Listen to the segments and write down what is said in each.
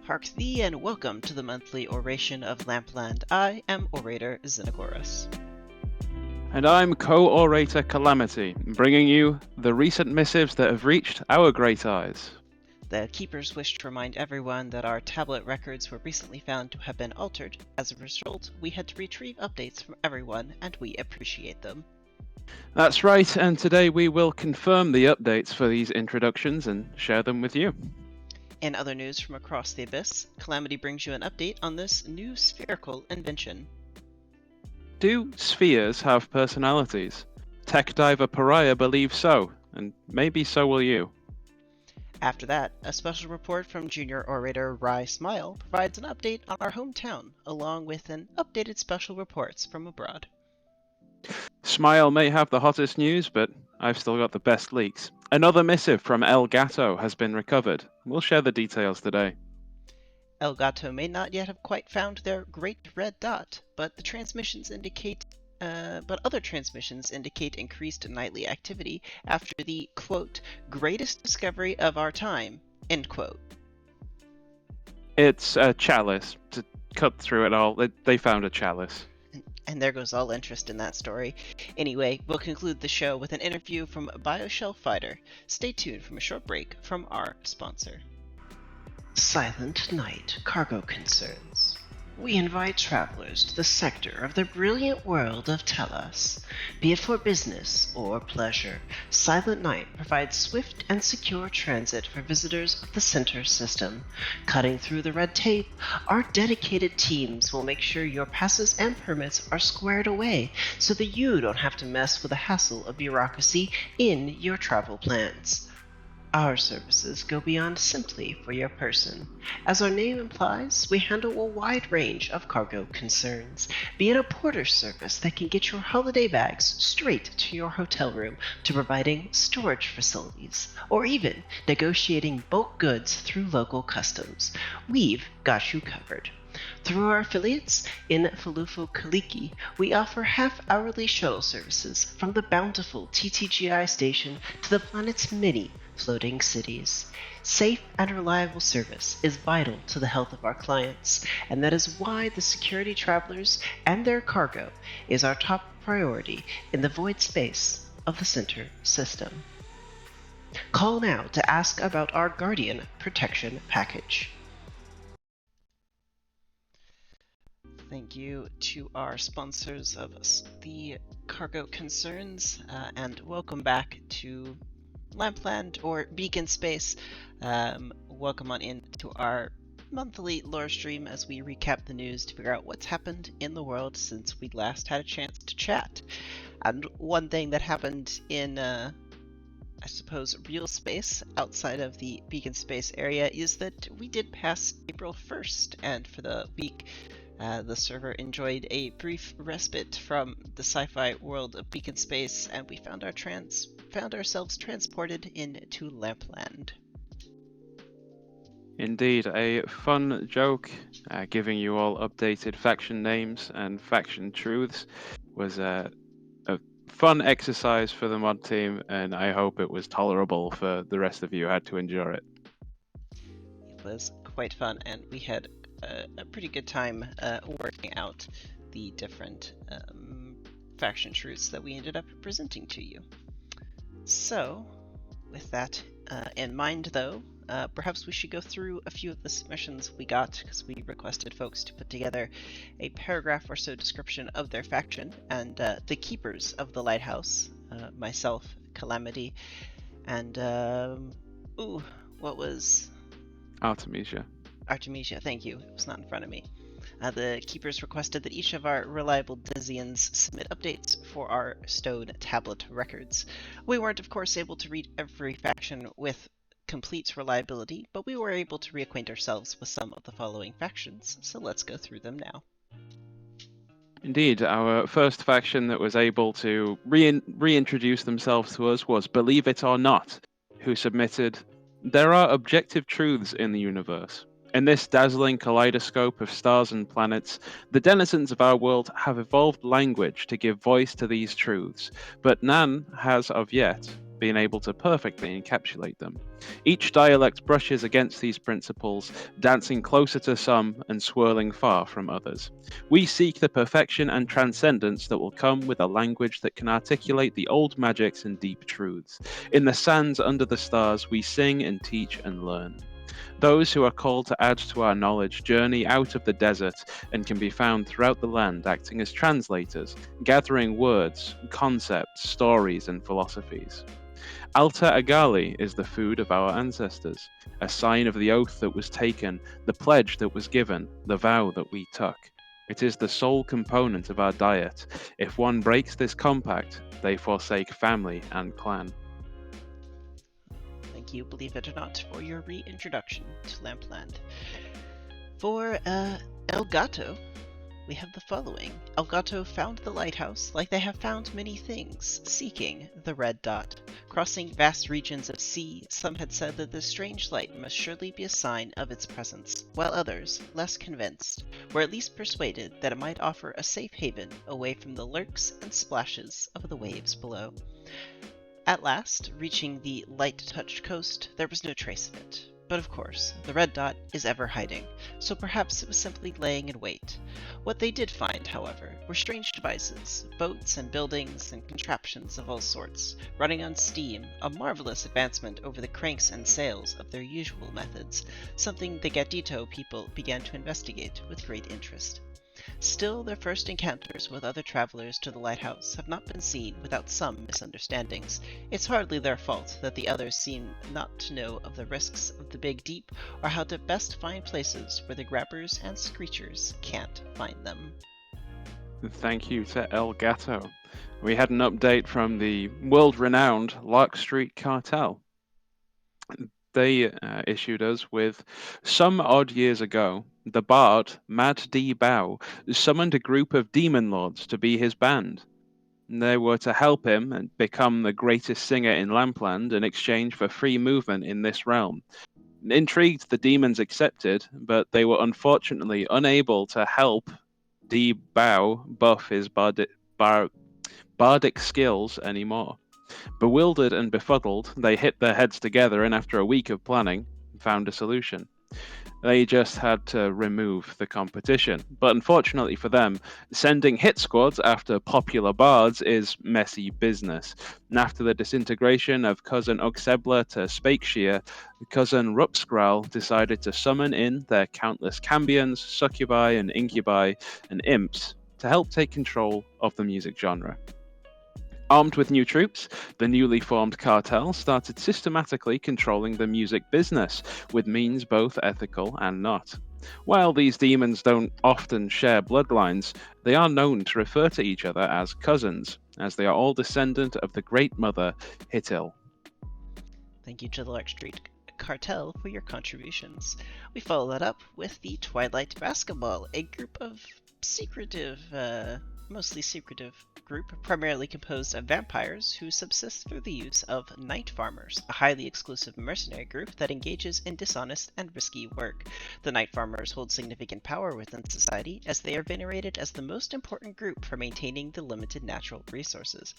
Hark thee and welcome to the monthly oration of Lampland. I am orator Xenogoras. And I'm co-orator Calamity, bringing you the recent missives that have reached our great eyes. The Keepers wish to remind everyone that our tablet records were recently found to have been altered. As a result, we had to retrieve updates from everyone, and we appreciate them. That's right, and today we will confirm the updates for these introductions and share them with you. In other news from across the abyss, Calamity brings you an update on this new spherical invention. Do spheres have personalities? Tech diver Pariah believes so, and maybe so will you. After that, a special report from junior orator Rye Smile provides an update on our hometown, along with an updated special reports from abroad. Smile may have the hottest news, but I've still got the best leaks. Another missive from El Gato has been recovered. We'll share the details today. El Gato may not yet have quite found their great red dot, but other transmissions indicate increased nightly activity after the, quote, greatest discovery of our time, end quote. It's a chalice. To cut through it all, they found a chalice. And there goes all interest in that story. Anyway, we'll conclude the show with an interview from Bioshell Fighter. Stay tuned from a short break from our sponsor. Silent Night Cargo Concerns. We invite travelers to the sector of the brilliant world of Telos. Be it for business or pleasure, Silent Night provides swift and secure transit for visitors of the center system. Cutting through the red tape, our dedicated teams will make sure your passes and permits are squared away so that you don't have to mess with the hassle of bureaucracy in your travel plans. Our services go beyond simply for your person. As our name implies, we handle a wide range of cargo concerns, be it a porter service that can get your holiday bags straight to your hotel room, to providing storage facilities, or even negotiating bulk goods through local customs. We've got you covered. Through our affiliates in Falufu Kaliki, we offer half-hourly shuttle services from the bountiful TTGI station to the planet's many floating cities. Safe and reliable service is vital to the health of our clients, and that is why the security travelers and their cargo is our top priority in the void space of the center system. Call now to ask about our Guardian Protection Package. Thank you to our sponsors of the Cargo Concerns, and welcome back to Lampland or Beacon Space. Welcome on in to our monthly lore stream as we recap the news to figure out what's happened in the world since we last had a chance to chat. And one thing that happened in, I suppose, real space outside of the Beacon Space area is that we did pass April 1st, and for the week, the server enjoyed a brief respite from the sci-fi world of Beacon Space, and we found ourselves transported into Lampland. Indeed, a fun joke, giving you all updated faction names and faction truths was a fun exercise for the mod team, and I hope it was tolerable for the rest of you who had to endure it. It was quite fun, and we had a pretty good time working out the different faction truths that we ended up presenting to you. So, with that in mind, though, perhaps we should go through a few of the submissions we got, because we requested folks to put together a paragraph or so description of their faction, and the Keepers of the Lighthouse, myself, Calamity, and, what was... Artemisia, thank you. It was not in front of me. The Keepers requested that each of our reliable Dizians submit updates for our stowed tablet records. We weren't, of course, able to read every faction with complete reliability, but we were able to reacquaint ourselves with some of the following factions, so let's go through them now. Indeed, our first faction that was able to reintroduce themselves to us was Believe It or Not, who submitted, "There are objective truths in the universe. In this dazzling kaleidoscope of stars and planets, the denizens of our world have evolved language to give voice to these truths, but none has of yet being able to perfectly encapsulate them. Each dialect brushes against these principles, dancing closer to some and swirling far from others. We seek the perfection and transcendence that will come with a language that can articulate the old magics and deep truths. In the sands under the stars, we sing and teach and learn. Those who are called to add to our knowledge journey out of the desert and can be found throughout the land acting as translators, gathering words, concepts, stories, and philosophies. Alta Agali is the food of our ancestors, a sign of the oath that was taken, the pledge that was given, the vow that we took. It is the sole component of our diet. If one breaks this compact, they forsake family and clan. Thank you, believe it or not, for your reintroduction to Lampland. For El Gato, we have the following. El Gato found the lighthouse like they have found many things, seeking the red dot. Crossing vast regions of sea, some had said that this strange light must surely be a sign of its presence, while others, less convinced, were at least persuaded that it might offer a safe haven away from the lurks and splashes of the waves below. At last, reaching the light-touched coast, there was no trace of it. But of course, the red dot is ever hiding, so perhaps it was simply laying in wait. What they did find, however, were strange devices, boats and buildings and contraptions of all sorts, running on steam, a marvelous advancement over the cranks and sails of their usual methods, something the Gatito people began to investigate with great interest. Still, their first encounters with other travelers to the lighthouse have not been seen without some misunderstandings. It's hardly their fault that the others seem not to know of the risks of the big deep or how to best find places where the grabbers and screechers can't find them. Thank you to El Gato. We had an update from the world-renowned Lark Street Cartel. They issued us with some odd years ago, the bard, Mad D. Bao, summoned a group of demon lords to be his band. They were to help him and become the greatest singer in Lampland in exchange for free movement in this realm. Intrigued, the demons accepted, but they were unfortunately unable to help D. Bao buff his bardic skills anymore. Bewildered and befuddled, they hit their heads together and after a week of planning, found a solution. They just had to remove the competition. But unfortunately for them, sending hit squads after popular bards is messy business. And after the disintegration of Cousin Uxebla to Spakeshire, Cousin Rupskral decided to summon in their countless cambions, succubi and incubi and imps to help take control of the music genre. Armed with new troops, the newly formed cartel started systematically controlling the music business, with means both ethical and not. While these demons don't often share bloodlines, they are known to refer to each other as cousins, as they are all descendant of the Great Mother, Hitil. Thank you to the Lark Street Cartel for your contributions. We follow that up with the Twilight Basketball, a group of mostly secretive group primarily composed of vampires who subsist through the use of night farmers, a highly exclusive mercenary group that engages in dishonest and risky work. The night farmers hold significant power within society as they are venerated as the most important group for maintaining the limited natural resources.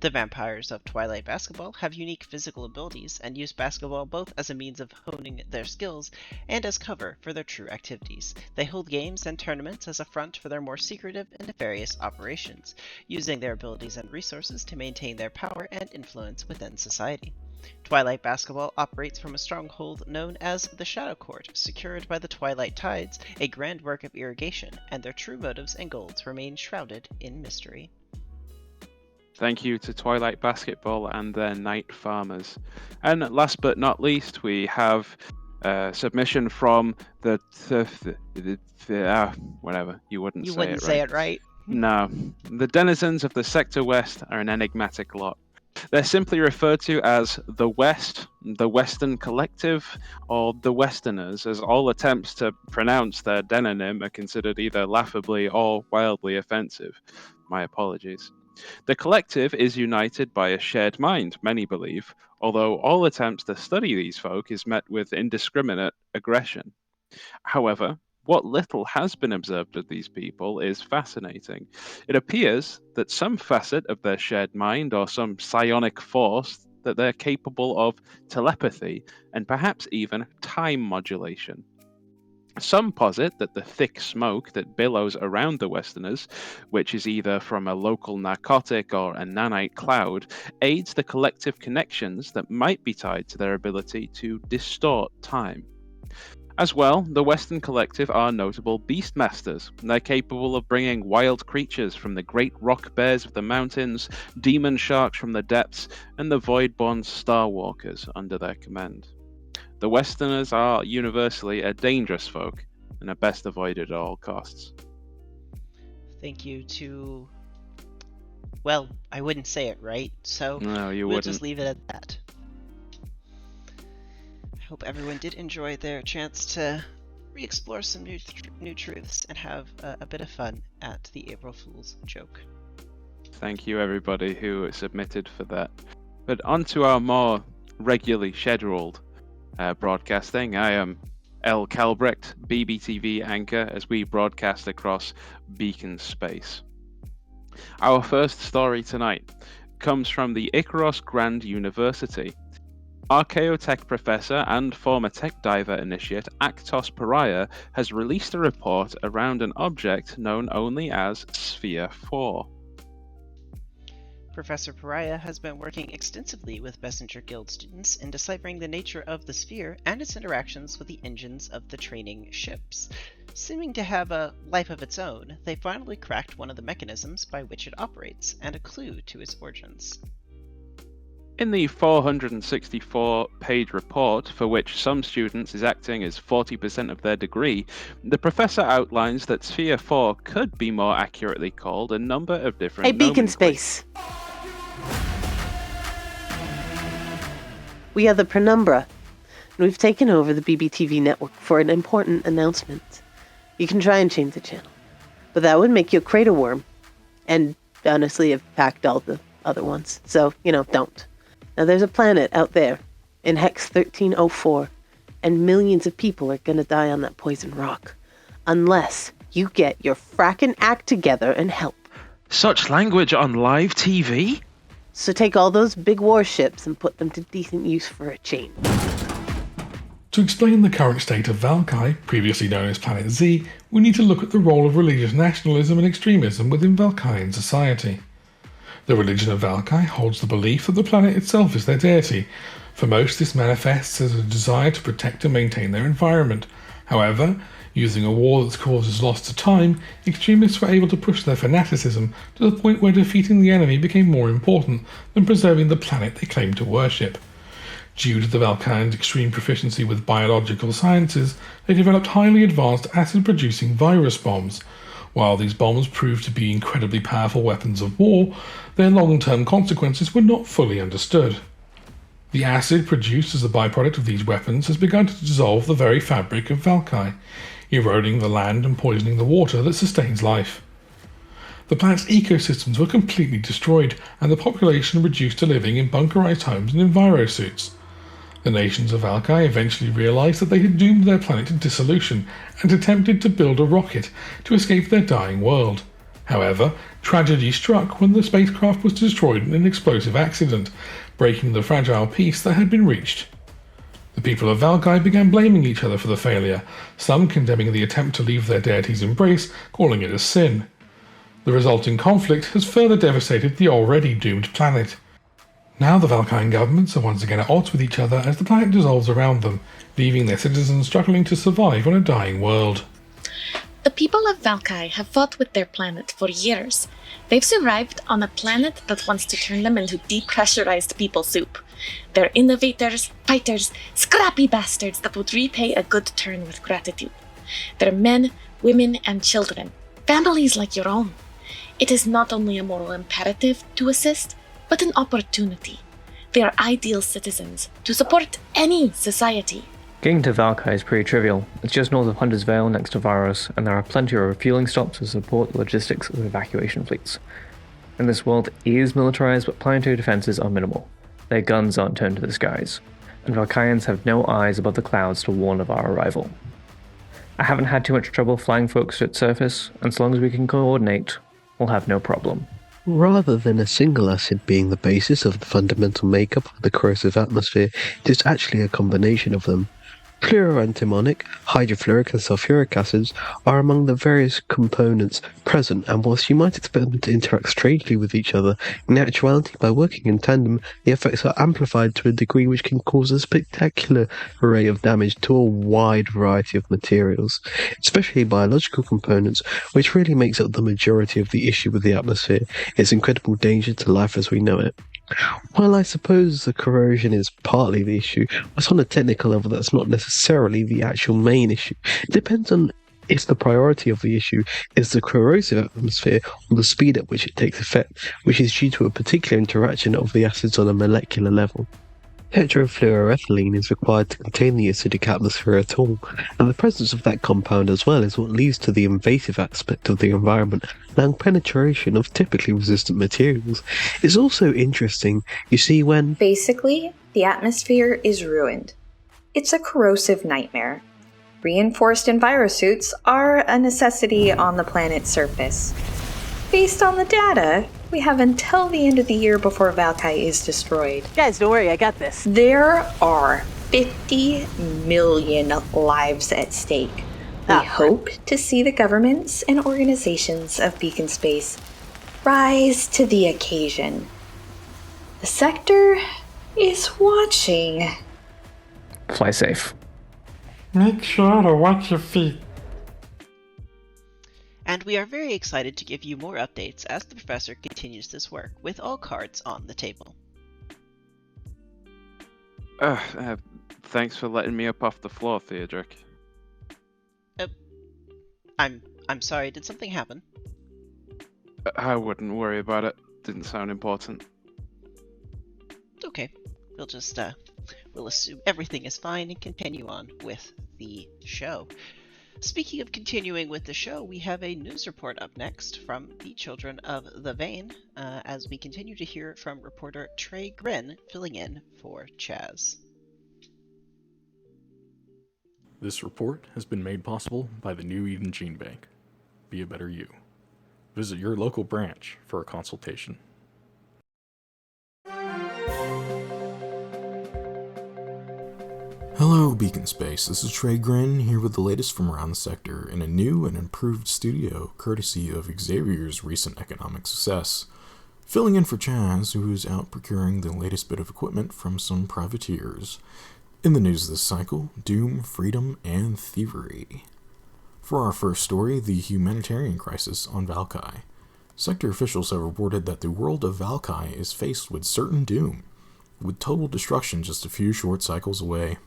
The vampires of Twilight Basketball have unique physical abilities and use basketball both as a means of honing their skills and as cover for their true activities. They hold games and tournaments as a front for their more secretive and nefarious operations, using their abilities and resources to maintain their power and influence within society. Twilight Basketball operates from a stronghold known as the Shadow Court, secured by the Twilight Tides, a grand work of irrigation, and their true motives and goals remain shrouded in mystery. Thank you to Twilight Basketball and their Night Farmers. And last but not least, we have a submission from whatever, you wouldn't say it right. No, the denizens of the Sector West are an enigmatic lot. They're simply referred to as the West, the Western Collective, or the Westerners, as all attempts to pronounce their demonym are considered either laughably or wildly offensive. My apologies. The collective is united by a shared mind, many believe, although all attempts to study these folk is met with indiscriminate aggression. However, what little has been observed of these people is fascinating. It appears that some facet of their shared mind or some psionic force that they're capable of telepathy and perhaps even time modulation. Some posit that the thick smoke that billows around the Westerners, which is either from a local narcotic or a nanite cloud, aids the collective connections that might be tied to their ability to distort time. As well, the Western Collective are notable beastmasters. They're capable of bringing wild creatures from the great rock bears of the mountains, demon sharks from the depths, and the void-born starwalkers under their command. The Westerners are universally a dangerous folk and are best avoided at all costs. Thank you to... Well, I wouldn't say it right, so No, you we'll wouldn't. just leave it at that. I hope everyone did enjoy their chance to re-explore some new truths and have a bit of fun at the April Fool's joke. Thank you, everybody who submitted for that. But on to our more regularly scheduled broadcasting. I am L. Calbrecht, BBTV anchor, as we broadcast across Beacon Space. Our first story tonight comes from the Icaros Grand University. Archaeotech professor and former tech diver initiate Actos Pariah has released a report around an object known only as Sphere 4. Professor Pariah has been working extensively with Messenger Guild students in deciphering the nature of the sphere and its interactions with the engines of the training ships. Seeming to have a life of its own, they finally cracked one of the mechanisms by which it operates, and a clue to its origins. In the 464-page report, for which some students is acting as 40% of their degree, the professor outlines that Sphere 4 could be more accurately called a number of different Hey, Beacon nomenclatures. Space. We are the Penumbra, and we've taken over the BBTV network for an important announcement. You can try and change the channel, but that would make you a crater worm, and honestly, have packed all the other ones, so, don't. Now, there's a planet out there in Hex 1304, and millions of people are gonna die on that poison rock, unless you get your frackin' act together and help. Such language on live TV? So take all those big warships and put them to decent use for a change. To explain the current state of Valkai, previously known as Planet Z, we need to look at the role of religious nationalism and extremism within Valkaian society. The religion of Valkai holds the belief that the planet itself is their deity. For most, this manifests as a desire to protect and maintain their environment. However, using a war that causes loss to time, extremists were able to push their fanaticism to the point where defeating the enemy became more important than preserving the planet they claimed to worship. Due to the Valkaians' extreme proficiency with biological sciences, they developed highly advanced acid-producing virus bombs. While these bombs proved to be incredibly powerful weapons of war, their long-term consequences were not fully understood. The acid produced as a byproduct of these weapons has begun to dissolve the very fabric of Valkai, eroding the land and poisoning the water that sustains life. The planet's ecosystems were completely destroyed, and the population reduced to living in bunkerized homes and envirosuits. The nations of Valkai eventually realized that they had doomed their planet to dissolution and attempted to build a rocket to escape their dying world. However, tragedy struck when the spacecraft was destroyed in an explosive accident, breaking the fragile peace that had been reached. The people of Valkai began blaming each other for the failure, some condemning the attempt to leave their deity's embrace, calling it a sin. The resulting conflict has further devastated the already doomed planet. Now the Valkaian governments are once again at odds with each other as the planet dissolves around them, leaving their citizens struggling to survive on a dying world. The people of Valkai have fought with their planet for years. They've survived on a planet that wants to turn them into depressurized people soup. They're innovators, fighters, scrappy bastards that would repay a good turn with gratitude. They're men, women, and children, families like your own. It is not only a moral imperative to assist, but an opportunity. They are ideal citizens to support any society. Getting to Valkai is pretty trivial. It's just north of Hunter's Vale next to Varos, and there are plenty of refueling stops to support the logistics of evacuation fleets. And this world is militarized, but planetary defenses are minimal. Their guns aren't turned to the skies, and Valkaians have no eyes above the clouds to warn of our arrival. I haven't had too much trouble flying folks to its surface, and so long as we can coordinate, we'll have no problem. Rather than a single acid being the basis of the fundamental makeup of the corrosive atmosphere, it is actually a combination of them. Fluoroantimonic, hydrofluoric and sulfuric acids are among the various components present, and whilst you might expect them to interact strangely with each other, in actuality, by working in tandem, the effects are amplified to a degree which can cause a spectacular array of damage to a wide variety of materials, especially biological components, which really makes up the majority of the issue with the atmosphere, its incredible danger to life as we know it. While I suppose the corrosion is partly the issue, it's on a technical level that's not necessarily the actual main issue. It depends on if the priority of the issue is the corrosive atmosphere or the speed at which it takes effect, which is due to a particular interaction of the acids on a molecular level. Tetrafluoroethylene is required to contain the acidic atmosphere at all, and the presence of that compound as well is what leads to the invasive aspect of the environment, allowing penetration of typically resistant materials. It's also interesting, you see, when... Basically, the atmosphere is ruined. It's a corrosive nightmare. Reinforced envirosuits are a necessity on the planet's surface. Based on the data, we have until the end of the year before Valkai is destroyed. Guys, don't worry, I got this. There are 50 million lives at stake. We hope to see the governments and organizations of Beacon Space rise to the occasion. The sector is watching. Fly safe. Make sure to watch your feet. And we are very excited to give you more updates as the professor continues this work, with all cards on the table. Thanks for letting me up off the floor, Theodric. I'm sorry, did something happen? I wouldn't worry about it. Didn't sound important. Okay, we'll just, we'll assume everything is fine and continue on with the show. Speaking of continuing with the show, we have a news report up next from the Children of the Vein, as we continue to hear from reporter Trey Grin filling in for Chaz. This report has been made possible by the New Eden Gene Bank. Be a better you. Visit your local branch for a consultation. Hello, Beacon Space. This is Trey Grin here with the latest from around the sector in a new and improved studio, courtesy of Xavier's recent economic success. Filling in for Chaz, who is out procuring the latest bit of equipment from some privateers. In the news this cycle, doom, freedom, and thievery. For our first story, the humanitarian crisis on Valkai. Sector officials have reported that the world of Valkai is faced with certain doom, with total destruction just a few short cycles away.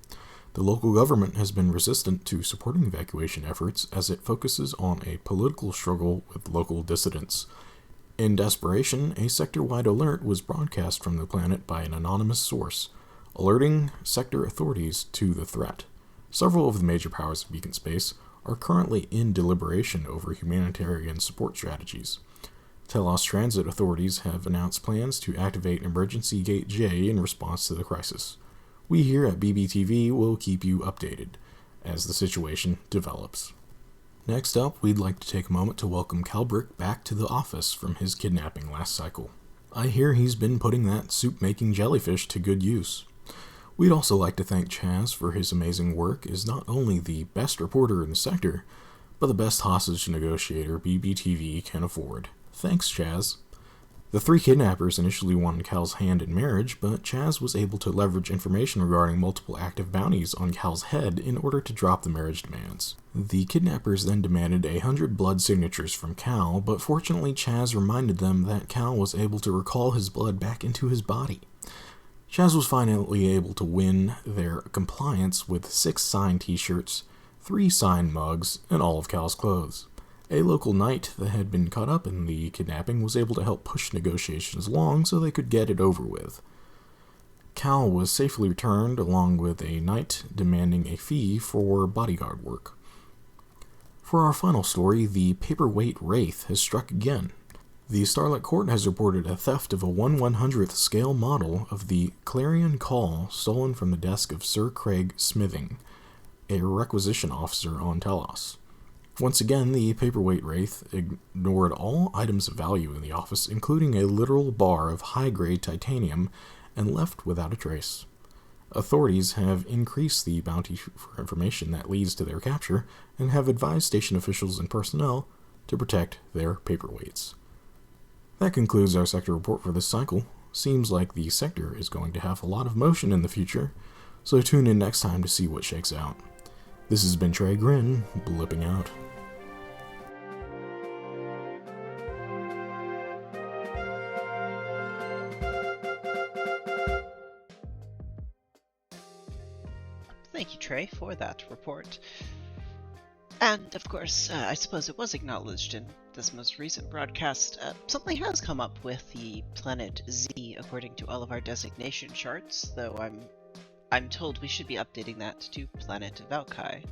The local government has been resistant to supporting evacuation efforts as it focuses on a political struggle with local dissidents. In desperation, a sector-wide alert was broadcast from the planet by an anonymous source, alerting sector authorities to the threat. Several of the major powers of Beacon Space are currently in deliberation over humanitarian support strategies. Telos transit authorities have announced plans to activate Emergency Gate J in response to the crisis. We here at BBTV will keep you updated as the situation develops. Next up, we'd like to take a moment to welcome Calbrick back to the office from his kidnapping last cycle. I hear he's been putting that soup-making jellyfish to good use. We'd also like to thank Chaz for his amazing work as not only the best reporter in the sector, but the best hostage negotiator BBTV can afford. Thanks, Chaz. The three kidnappers initially wanted Cal's hand in marriage, but Chaz was able to leverage information regarding multiple active bounties on Cal's head in order to drop the marriage demands. The kidnappers then demanded 100 blood signatures from Cal, but fortunately Chaz reminded them that Cal was able to recall his blood back into his body. Chaz was finally able to win their compliance with 6 signed t-shirts, 3 signed mugs, and all of Cal's clothes. A local knight that had been caught up in the kidnapping was able to help push negotiations along so they could get it over with. Cal was safely returned along with a knight demanding a fee for bodyguard work. For our final story, the paperweight wraith has struck again. The Starlight Court has reported a theft of a 1/100th scale model of the Clarion Call stolen from the desk of Sir Craig Smithing, a requisition officer on Telos. Once again, the paperweight wraith ignored all items of value in the office, including a literal bar of high-grade titanium, and left without a trace. Authorities have increased the bounty for information that leads to their capture, and have advised station officials and personnel to protect their paperweights. That concludes our sector report for this cycle. Seems like the sector is going to have a lot of motion in the future, so tune in next time to see what shakes out. This has been Trey Grin, blipping out. Thank you, Trey, for that report. And, of course, I suppose it was acknowledged in this most recent broadcast, something has come up with the planet Z according to all of our designation charts, though I'm told we should be updating that to planet Valkai.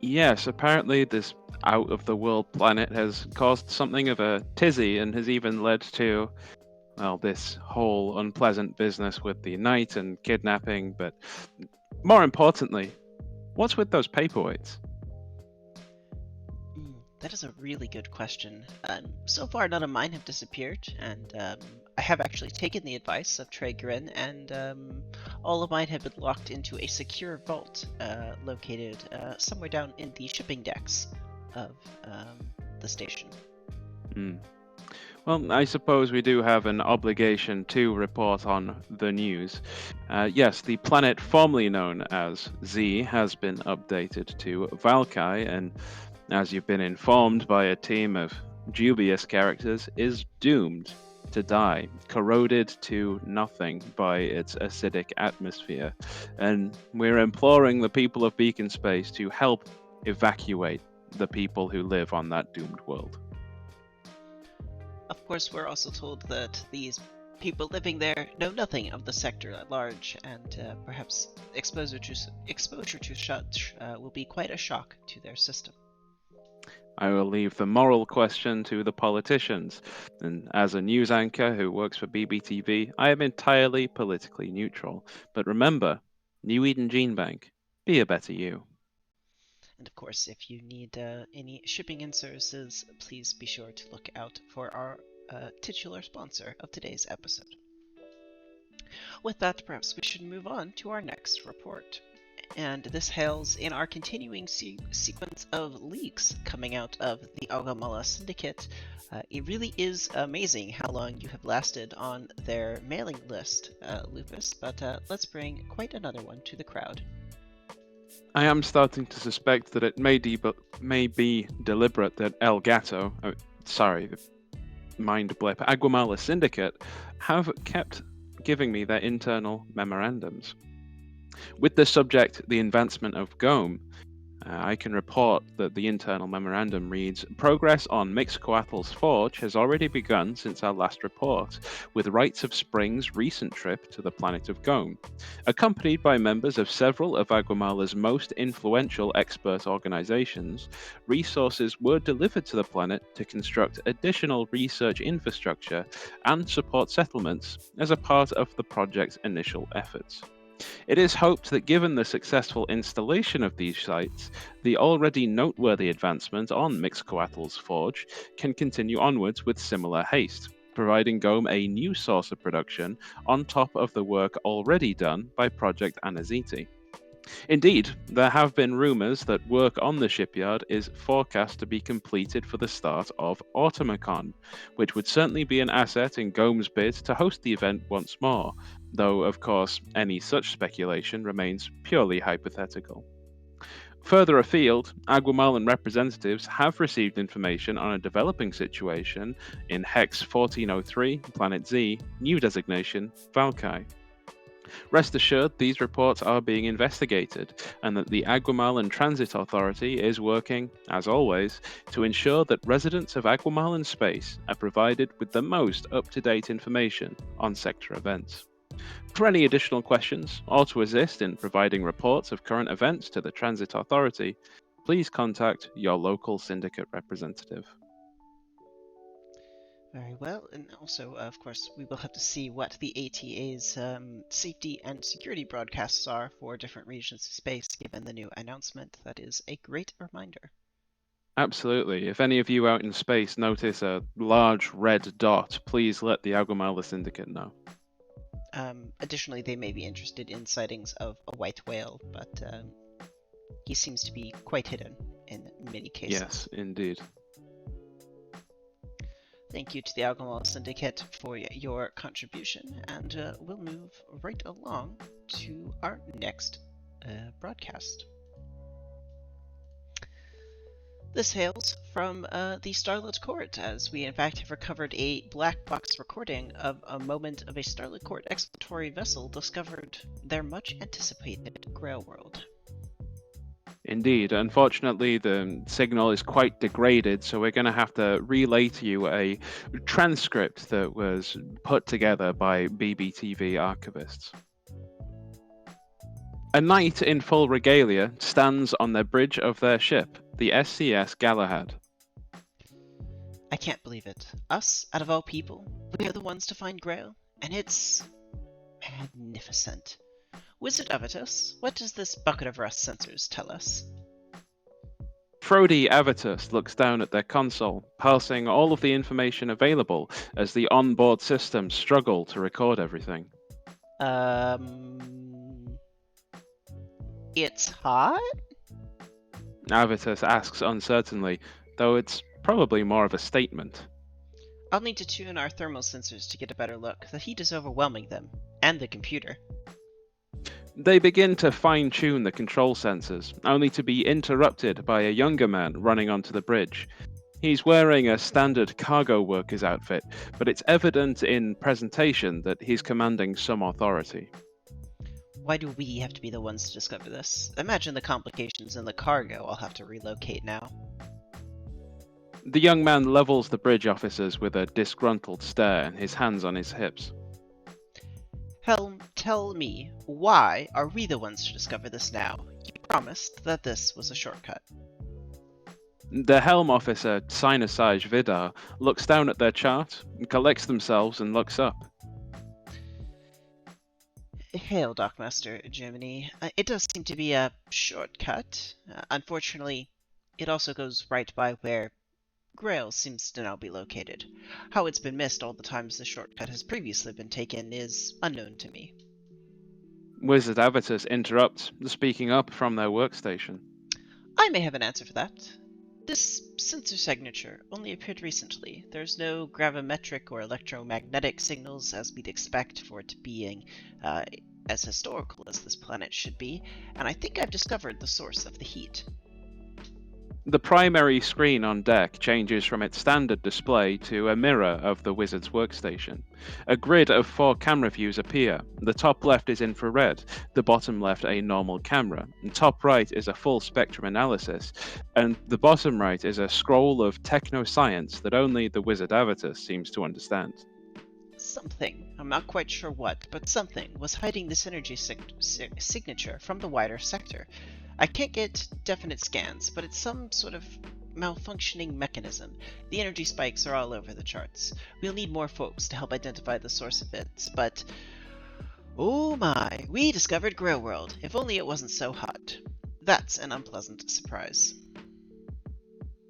Yes, apparently this out-of-the-world planet has caused something of a tizzy and has even led to, well, this whole unpleasant business with the knight and kidnapping, but more importantly, what's with those paperweights? That is a really good question. So far, none of mine have disappeared, and I have actually taken the advice of Trey Grin, and all of mine have been locked into a secure vault located somewhere down in the shipping decks of the station. Well, I suppose we do have an obligation to report on the news. Yes, the planet formerly known as Z has been updated to Valkai, and as you've been informed by a team of dubious characters, is doomed to die, corroded to nothing by its acidic atmosphere. And we're imploring the people of Beacon Space to help evacuate the people who live on that doomed world. Of course, we're also told that these people living there know nothing of the sector at large, and perhaps exposure to such will be quite a shock to their system. I will leave the moral question to the politicians, and as a news anchor who works for BBTV, I am entirely politically neutral. But remember, New Eden Gene Bank, be a better you. And of course, if you need any shipping and services, please be sure to look out for our titular sponsor of today's episode. With that, perhaps we should move on to our next report. And this hails in our continuing sequence of leaks coming out of the Agamala Syndicate. It really is amazing how long you have lasted on their mailing list, Lupus, but let's bring quite another one to the crowd. I am starting to suspect that it may be deliberate that El Gato, mind blip, Aguamala Syndicate, have kept giving me their internal memorandums. With the subject, the advancement of GOM, I can report that the internal memorandum reads, progress on Mixcoatl's Forge has already begun since our last report, with Rites of Spring's recent trip to the planet of GOM. Accompanied by members of several of Aguamala's most influential expert organizations, resources were delivered to the planet to construct additional research infrastructure and support settlements as a part of the project's initial efforts. It is hoped that given the successful installation of these sites, the already noteworthy advancement on Mixcoatl's Forge can continue onwards with similar haste, providing GOM a new source of production on top of the work already done by Project Anaziti. Indeed, there have been rumors that work on the shipyard is forecast to be completed for the start of Automacon, which would certainly be an asset in GOM's bid to host the event once more, though of course any such speculation remains purely hypothetical. Further afield, Aguamalan representatives have received information on a developing situation in Hex 1403, Planet Z, new designation, Valkai. Rest assured, these reports are being investigated, and that the Aguamalan Transit Authority is working, as always, to ensure that residents of Aguamalan space are provided with the most up-to-date information on sector events. For any additional questions, or to assist in providing reports of current events to the Transit Authority, please contact your local syndicate representative. Very well, and also, of course, we will have to see what the ATA's safety and security broadcasts are for different regions of space, given the new announcement. That is a great reminder. Absolutely. If any of you out in space notice a large red dot, please let the Agumala Syndicate know. Additionally, they may be interested in sightings of a white whale, but he seems to be quite hidden in many cases. Yes, indeed. Thank you to the Agumala Syndicate for your contribution, and we'll move right along to our next broadcast. This hails from the Starlit Court, as we in fact have recovered a black box recording of a moment of a Starlit Court exploratory vessel discovered their much anticipated Grail world. Indeed. Unfortunately, the signal is quite degraded, so we're going to have to relay to you a transcript that was put together by BBTV archivists. A knight in full regalia stands on the bridge of their ship, the SCS Galahad. I can't believe it. Us, out of all people, we are the ones to find Grail, and it's magnificent. Wizard Avitus, what does this bucket of rust sensors tell us? Frody Avitus looks down at their console, parsing all of the information available as the onboard systems struggle to record everything. It's hot? Avitus asks uncertainly, though it's probably more of a statement. I'll need to tune our thermal sensors to get a better look. The heat is overwhelming them, and the computer. They begin to fine-tune the control sensors, only to be interrupted by a younger man running onto the bridge. He's wearing a standard cargo worker's outfit, but it's evident in presentation that he's commanding some authority. Why do we have to be the ones to discover this? Imagine the complications in the cargo I'll have to relocate now. The young man levels the bridge officers with a disgruntled stare and his hands on his hips. Helm, tell me, why are we the ones to discover this now? You promised that this was a shortcut. The helm officer, Sinosage Vidar, looks down at their chart, collects themselves and looks up. Hail, Dockmaster Germany. It does seem to be a shortcut. Unfortunately, it also goes right by where Grail seems to now be located. How it's been missed all the times the shortcut has previously been taken is unknown to me. Wizard Avitus interrupts, speaking up from their workstation. I may have an answer for that. This sensor signature only appeared recently. There's no gravimetric or electromagnetic signals as we'd expect for it being as historical as this planet should be, and I think I've discovered the source of the heat. The primary screen on deck changes from its standard display to a mirror of the wizard's workstation. A grid of 4 camera views appear. The top left is infrared, the bottom left a normal camera, and top right is a full spectrum analysis, and the bottom right is a scroll of techno-science that only the wizard Avitus seems to understand. Something, I'm not quite sure what, but something was hiding this energy signature from the wider sector. I can't get definite scans, but it's some sort of malfunctioning mechanism. The energy spikes are all over the charts. We'll need more folks to help identify the source of it, but oh my, we discovered Grail World. If only it wasn't so hot. That's an unpleasant surprise.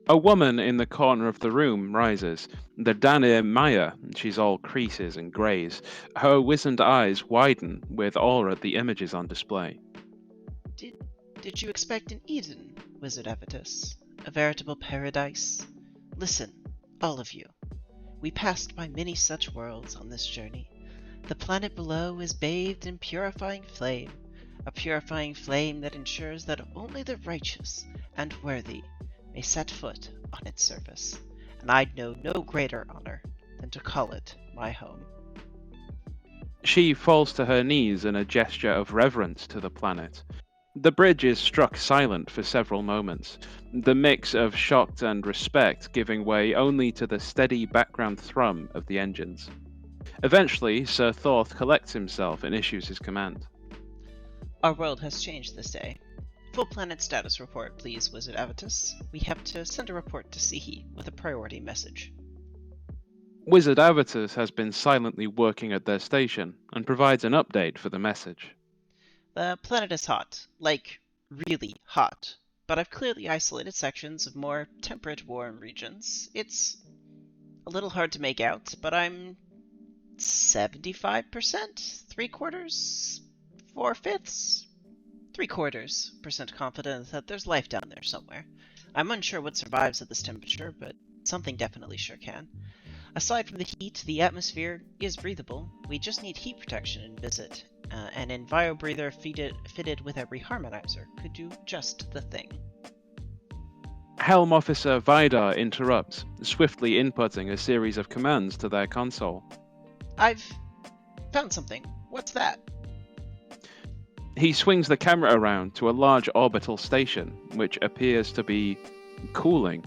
A woman in the corner of the room rises. The Danir Maya, she's all creases and greys. Her wizened eyes widen with awe at the images on display. Did you expect an Eden, Wizard Avitus? A veritable paradise? Listen, all of you. We passed by many such worlds on this journey. The planet below is bathed in purifying flame, a purifying flame that ensures that only the righteous and worthy may set foot on its surface, and I'd know no greater honor than to call it my home. She falls to her knees in a gesture of reverence to the planet. The bridge is struck silent for several moments, the mix of shocked and respect giving way only to the steady background thrum of the engines. Eventually, Sir Thorth collects himself and issues his command. Our world has changed this day. Full planet status report, please, Wizard Avitus. We have to send a report to Sihi with a priority message. Wizard Avitus has been silently working at their station and provides an update for the message. The planet is hot. Like, really hot. but I've clearly isolated sections of more temperate warm regions. It's a little hard to make out, but I'm 75%, 3/4, 4/5, 3/4% confident that there's life down there somewhere. I'm unsure what survives at this temperature, but something definitely sure can. Aside from the heat, the atmosphere is breathable. We just need heat protection and visit. An enviro-breather fitted with a reharmonizer could do just the thing. Helm Officer Vidar interrupts, swiftly inputting a series of commands to their console. I've found something. What's that? He swings the camera around to a large orbital station, which appears to be cooling.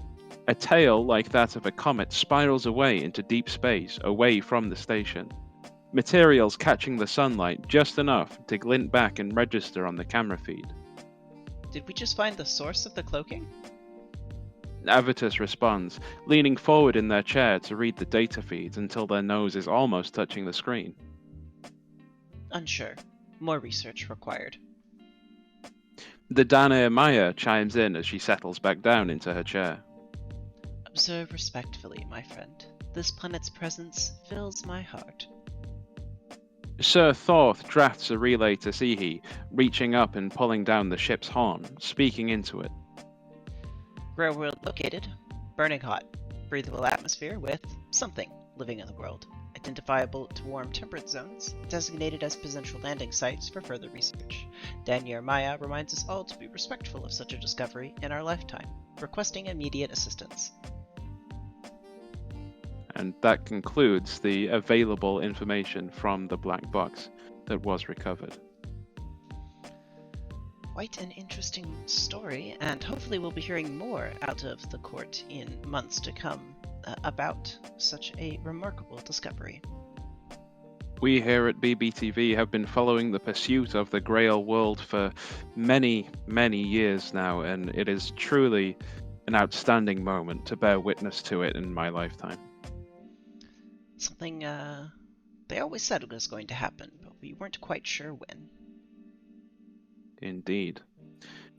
A tail like that of a comet spirals away into deep space, away from the station. Materials catching the sunlight just enough to glint back and register on the camera feed. Did we just find the source of the cloaking? Avitus responds, leaning forward in their chair to read the data feeds until their nose is almost touching the screen. Unsure. More research required. The Danae Maya chimes in as she settles back down into her chair. Observe respectfully, my friend. This planet's presence fills my heart. Sir Thorth drafts a relay to Sihi, reaching up and pulling down the ship's horn, speaking into it. Rare world located. Burning hot. Breathable atmosphere with something living in the world. Identifiable to warm temperate zones. Designated as potential landing sites for further research. Daniel Maya reminds us all to be respectful of such a discovery in our lifetime. Requesting immediate assistance. And that concludes the available information from the black box that was recovered. Quite an interesting story, and hopefully we'll be hearing more out of the court in months to come about such a remarkable discovery. We here at BBTV have been following the pursuit of the Grail world for many, many years now, and it is truly an outstanding moment to bear witness to it in my lifetime. Something they always said was going to happen, but we weren't quite sure when. Indeed.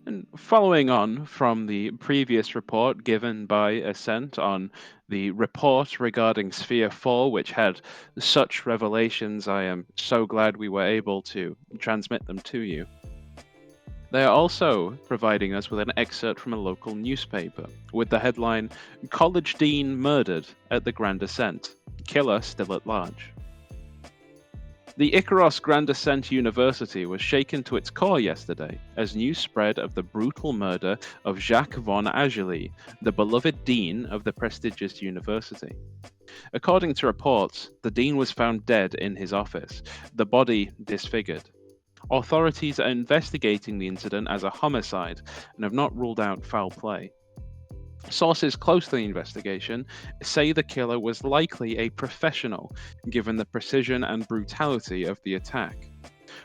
And following on from the previous report given by Ascent on the report regarding Sphere 4, which had such revelations, I am so glad we were able to transmit them to you. They are also providing us with an excerpt from a local newspaper, with the headline, College Dean Murdered at the Grand Ascent, Killer Still at Large. The Icaros Grand Ascent University was shaken to its core yesterday as news spread of the brutal murder of Jacques von Agely, the beloved dean of the prestigious university. According to reports, the dean was found dead in his office, the body disfigured. Authorities are investigating the incident as a homicide and have not ruled out foul play. Sources close to the investigation say the killer was likely a professional, given the precision and brutality of the attack.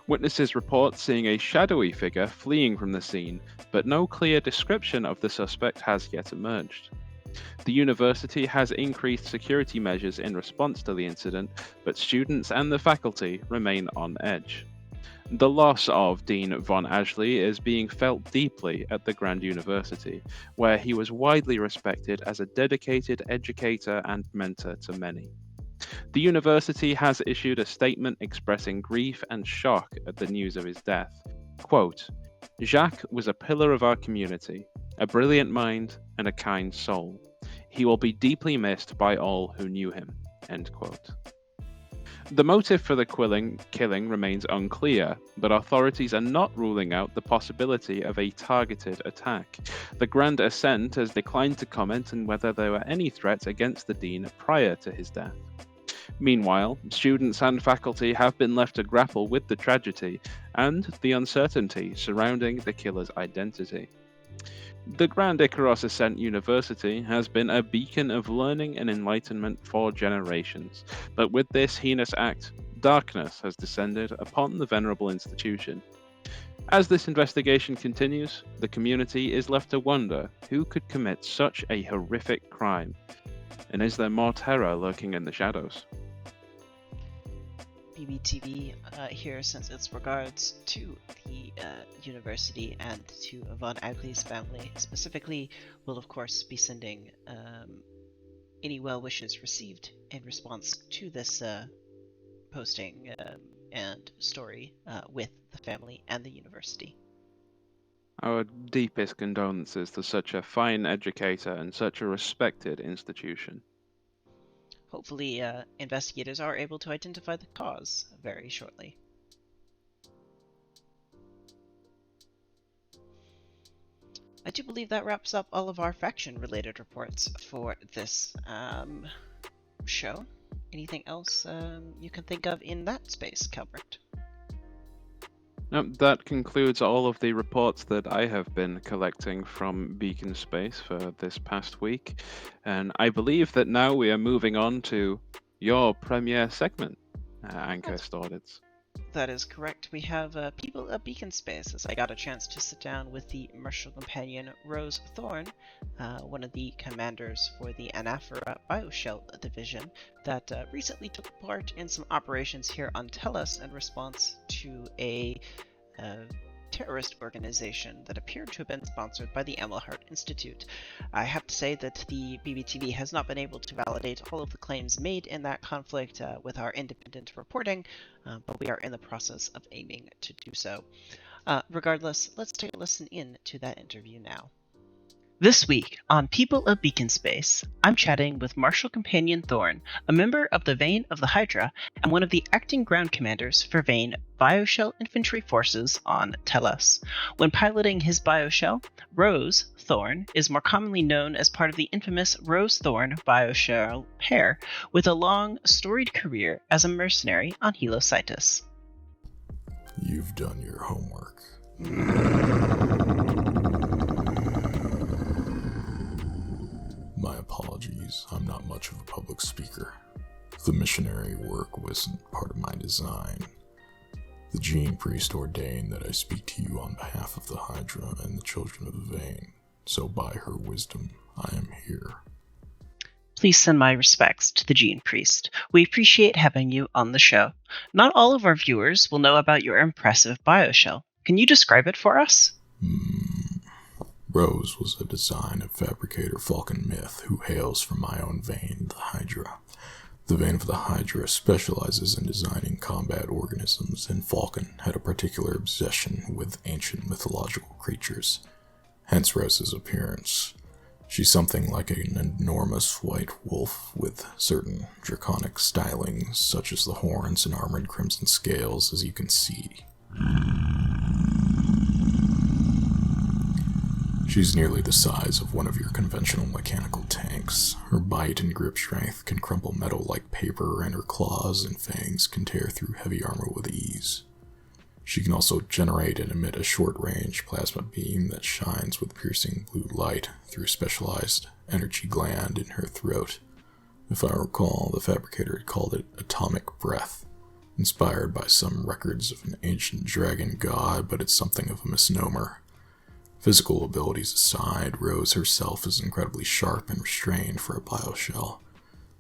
Witnesses report seeing a shadowy figure fleeing from the scene, but no clear description of the suspect has yet emerged. The university has increased security measures in response to the incident, but students and the faculty remain on edge. The loss of Dean von Agely is being felt deeply at the Grand University, where he was widely respected as a dedicated educator and mentor to many. The university has issued a statement expressing grief and shock at the news of his death. Quote, Jacques was a pillar of our community, a brilliant mind and a kind soul. He will be deeply missed by all who knew him. End quote. The motive for the killing remains unclear, but authorities are not ruling out the possibility of a targeted attack. The Grand Ascent has declined to comment on whether there were any threats against the dean prior to his death. Meanwhile, students and faculty have been left to grapple with the tragedy and the uncertainty surrounding the killer's identity. The Grand Icaros Ascent University has been a beacon of learning and enlightenment for generations, but with this heinous act, darkness has descended upon the venerable institution. As this investigation continues, the community is left to wonder who could commit such a horrific crime, and is there more terror lurking in the shadows? BBTV here, since it's regards to the university and to Von Agley's family specifically, will of course be sending any well wishes received in response to this posting and story with the family and the university. Our deepest condolences to such a fine educator and such a respected institution. Hopefully, investigators are able to identify the cause very shortly. I do believe that wraps up all of our faction-related reports for this show. Anything else you can think of in that space, Calvert? That concludes all of the reports that I have been collecting from Beacon Space for this past week, and I believe that now we are moving on to your premiere segment, Anchor Staudits. That is correct. We have people at Beacon Space, as I got a chance to sit down with the Martial Companion Rose Thorne, one of the commanders for the Anaphora Bioshell Division, that recently took part in some operations here on Tellus in response to a terrorist organization that appeared to have been sponsored by the Amelhart Institute. I have to say that the BBTV has not been able to validate all of the claims made in that conflict with our independent reporting, but we are in the process of aiming to do so. Regardless, let's take a listen in to that interview now. This week, on People of Beacon Space, I'm chatting with Martial Companion Thorne, a member of the Vane of the Hydra, and one of the acting ground commanders for Vane Bioshell Infantry Forces on Tellus. When piloting his Bioshell, Rose Thorne is more commonly known as part of the infamous Rose Thorne Bioshell pair, with a long, storied career as a mercenary on Helositis. You've done your homework. My apologies, I'm not much of a public speaker. The missionary work wasn't part of my design. The Gene Priest ordained that I speak to you on behalf of the Hydra and the children of the Vane, so by her wisdom, I am here. Please send my respects to the Gene Priest. We appreciate having you on the show. Not all of our viewers will know about your impressive bioshell. Can you describe it for us? Rose was a design of fabricator Falcon Myth, who hails from my own Vane, the Hydra. The Vane of the Hydra specializes in designing combat organisms, and Falcon had a particular obsession with ancient mythological creatures. Hence Rose's appearance. She's something like an enormous white wolf with certain draconic stylings, such as the horns and armored crimson scales, as you can see. She's nearly the size of one of your conventional mechanical tanks. Her bite and grip strength can crumple metal like paper, and her claws and fangs can tear through heavy armor with ease. She can also generate and emit a short-range plasma beam that shines with piercing blue light through a specialized energy gland in her throat. If I recall, the fabricator had called it atomic breath, inspired by some records of an ancient dragon god, but it's something of a misnomer. Physical abilities aside, Rose herself is incredibly sharp and restrained for a bioshell,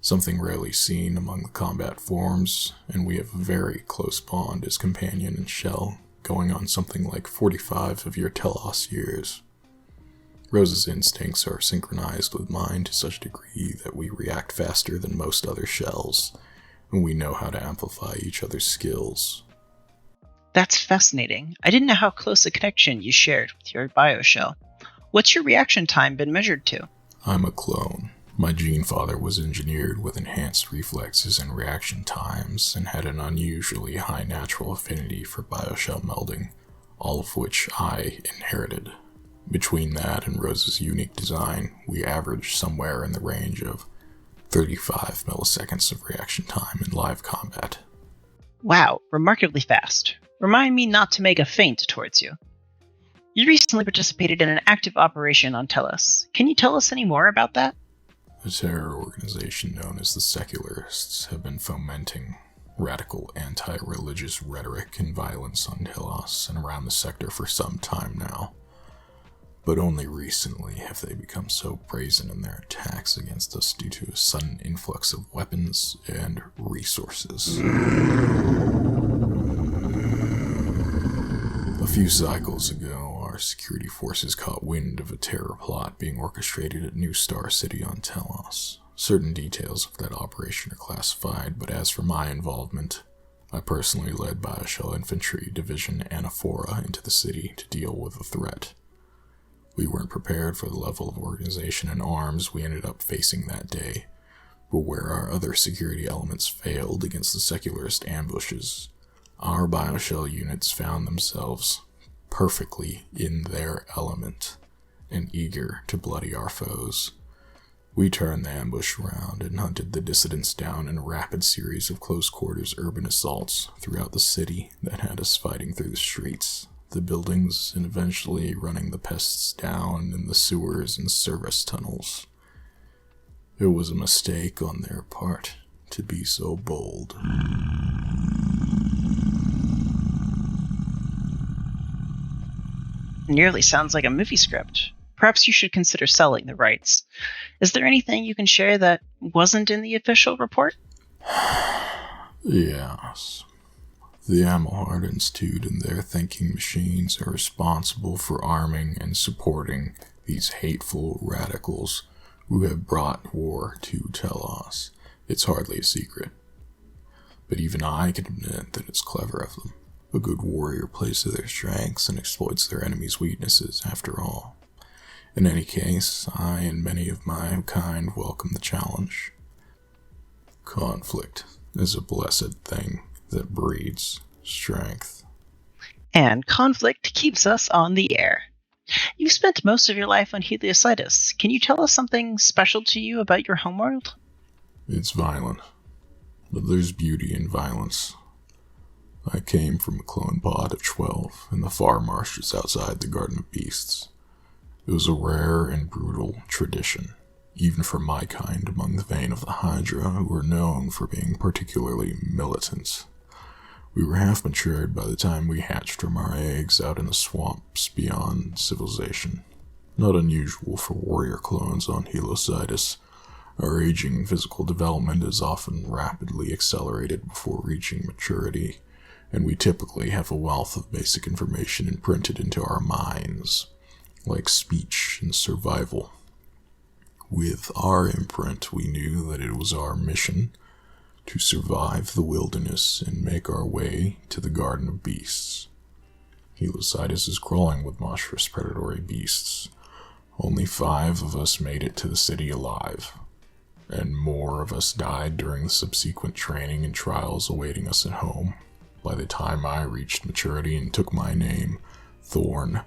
something rarely seen among the combat forms, and we have a very close bond as companion and shell, going on something like 45 of your Telos years. Rose's instincts are synchronized with mine to such a degree that we react faster than most other shells, and we know how to amplify each other's skills. That's fascinating. I didn't know how close a connection you shared with your bioshell. What's your reaction time been measured to? I'm a clone. My gene father was engineered with enhanced reflexes and reaction times, and had an unusually high natural affinity for bioshell melding, all of which I inherited. Between that and Rose's unique design, we average somewhere in the range of 35 milliseconds of reaction time in live combat. Wow, remarkably fast. Remind me not to make a feint towards you. You recently participated in an active operation on Tellus. Can you tell us any more about that? A terror organization known as the Secularists have been fomenting radical anti-religious rhetoric and violence on Telos and around the sector for some time now. but only recently have they become so brazen in their attacks against us due to a sudden influx of weapons and resources. A few cycles ago, our security forces caught wind of a terror plot being orchestrated at New Star City on Telos. Certain details of that operation are classified, but as for my involvement, I personally led Bioshell Infantry Division Anaphora into the city to deal with the threat. We weren't prepared for the level of organization and arms we ended up facing that day, but where our other security elements failed against the secularist ambushes, our Bioshell units found themselves perfectly in their element and eager to bloody our foes. We turned the ambush around and hunted the dissidents down in a rapid series of close-quarters urban assaults throughout the city that had us fighting through the streets, the buildings, and eventually running the pests down in the sewers and service tunnels. It was a mistake on their part to be so bold. Nearly sounds like a movie script. Perhaps you should consider selling the rights. Is there anything you can share that wasn't in the official report? Yes. The Amelhard Institute and their thinking machines are responsible for arming and supporting these hateful radicals who have brought war to Telos. It's hardly a secret. But even I can admit that it's clever of them. A good warrior plays to their strengths and exploits their enemy's weaknesses, after all. In any case, I and many of my kind welcome the challenge. Conflict is a blessed thing that breeds strength. And conflict keeps us on the air. You've spent most of your life on Heliositis. Can you tell us something special to you about your homeworld? It's violent, but there's beauty in violence. I came from a clone pod of 12 in the far marshes outside the Garden of Beasts. It was a rare and brutal tradition, even for my kind among the vein of the Hydra, who were known for being particularly militant. We were half-matured by the time we hatched from our eggs out in the swamps beyond civilization. Not unusual for warrior clones on Heliositis. Our aging physical development is often rapidly accelerated before reaching maturity, and we typically have a wealth of basic information imprinted into our minds, like speech and survival. With our imprint, we knew that it was our mission to survive the wilderness and make our way to the Garden of Beasts. Heliositis is crawling with monstrous predatory beasts. Only 5 of us made it to the city alive, and more of us died during the subsequent training and trials awaiting us at home. By the time I reached maturity and took my name, Thorn,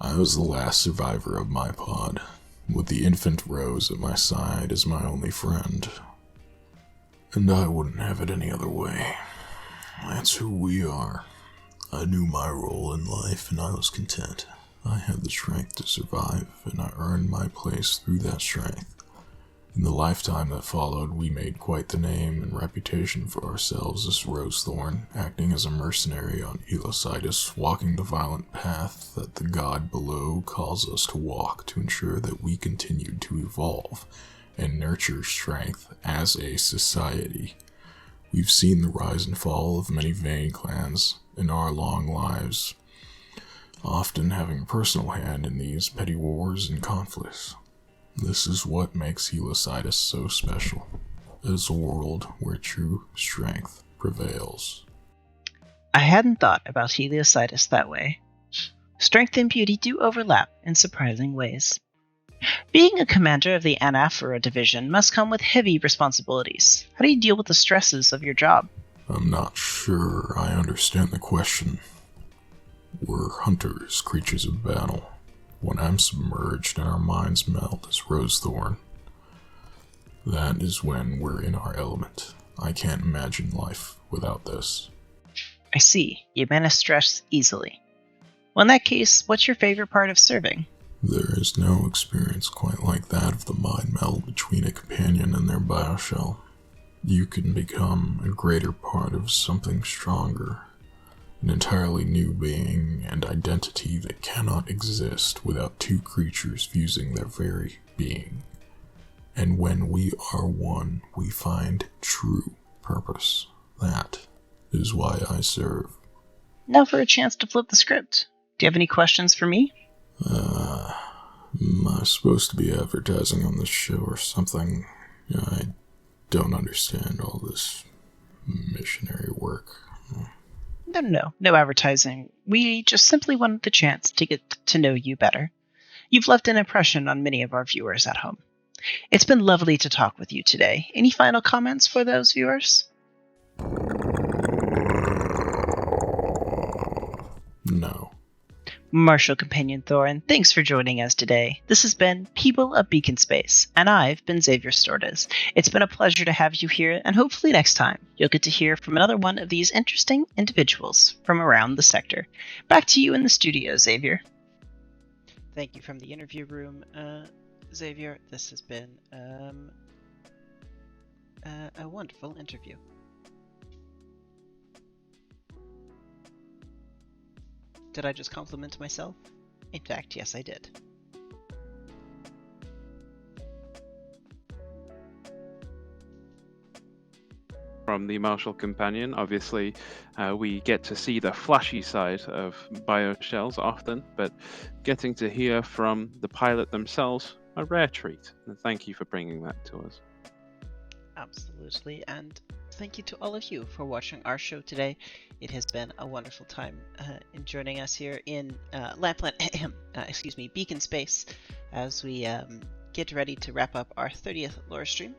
I was the last survivor of my pod, with the infant Rose at my side as my only friend. And I wouldn't have it any other way. That's who we are. I knew my role in life and I was content. I had the strength to survive, and I earned my place through that strength. In the lifetime that followed, we made quite the name and reputation for ourselves as Rosethorn, acting as a mercenary on Heliositis, walking the violent path that the god below calls us to walk to ensure that we continued to evolve and nurture strength as a society. We've seen the rise and fall of many Vane clans in our long lives, often having a personal hand in these petty wars and conflicts. This is what makes Heliositis so special. It's a world where true strength prevails. I hadn't thought about Heliositis that way. Strength and beauty do overlap in surprising ways. Being a commander of the Anaphora division must come with heavy responsibilities. How do you deal with the stresses of your job? I'm not sure I understand the question. We're hunters, creatures of battle. When I'm submerged and our minds melt as Rosethorn, that is when we're in our element. I can't imagine life without this. I see. You manage stress easily. Well, in that case, what's your favorite part of serving? There is no experience quite like that of the mind meld between a companion and their bioshell. You can become a greater part of something stronger, An entirely new being and identity that cannot exist without two creatures fusing their very being. And when we are one, we find true purpose. That is why I serve. Now for a chance to flip the script. Do you have any questions for me? Am I supposed to be advertising on this show or something? I don't understand all this missionary work. No advertising. We just simply wanted the chance to get to know you better. You've left an impression on many of our viewers at home. It's been lovely to talk with you today. Any final comments for those viewers? No. Marshal Companion Thorin, thanks for joining us today. This has been People of Beacon Space, and I've been Xavier Stordes. It's been a pleasure to have you here, and hopefully next time you'll get to hear from another one of these interesting individuals from around the sector. Back to you in the studio, Xavier. Thank you from the interview room, Xavier. This has been a wonderful interview. Did I just compliment myself? In fact, yes, I did. From the Marshal Companion, obviously, we get to see the flashy side of bioshells often, but getting to hear from the pilot themselves, a rare treat. And thank you for bringing that to us. Absolutely, and thank you to all of you for watching our show today. It has been a wonderful time in joining us here in Beacon Space, as we get ready to wrap up our 30th lore stream.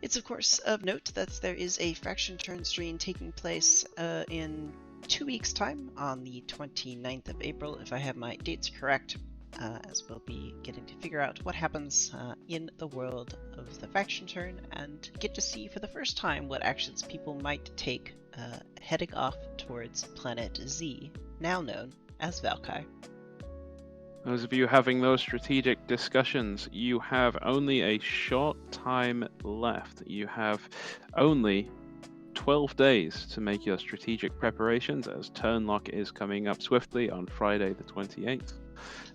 It's of course of note that there is a Faction Turn stream taking place in 2 weeks' time on the 29th of April, if I have my dates correct. As we'll be getting to figure out what happens in the world of the Faction Turn and get to see for the first time what actions people might take heading off towards Planet Z, now known as Valkai. Those of you having those strategic discussions, you have only a short time left. You have only 12 days to make your strategic preparations, as turn lock is coming up swiftly on Friday the 28th.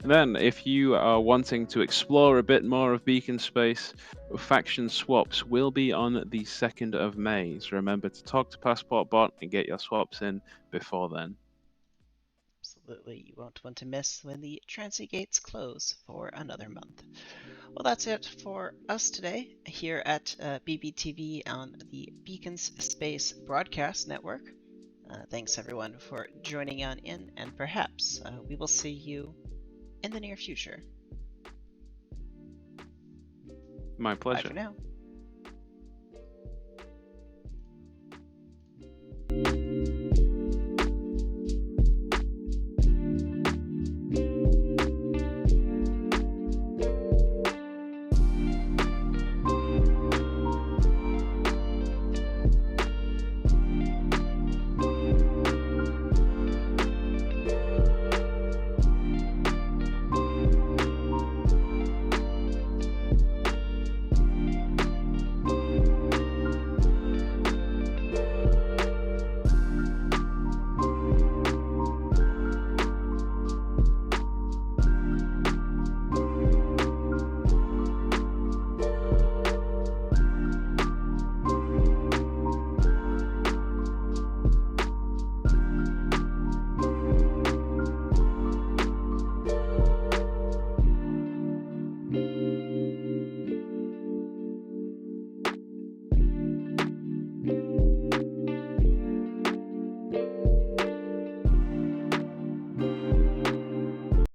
And then, if you are wanting to explore a bit more of Beacon Space, faction swaps will be on the 2nd of May. So remember to talk to Passport Bot and get your swaps in before then. Absolutely, you won't want to miss when the transit gates close for another month. Well, that's it for us today here at BBTV on the Beacons Space Broadcast Network. Thanks everyone for joining on in, and perhaps we will see you in the near future. My pleasure. Bye for now.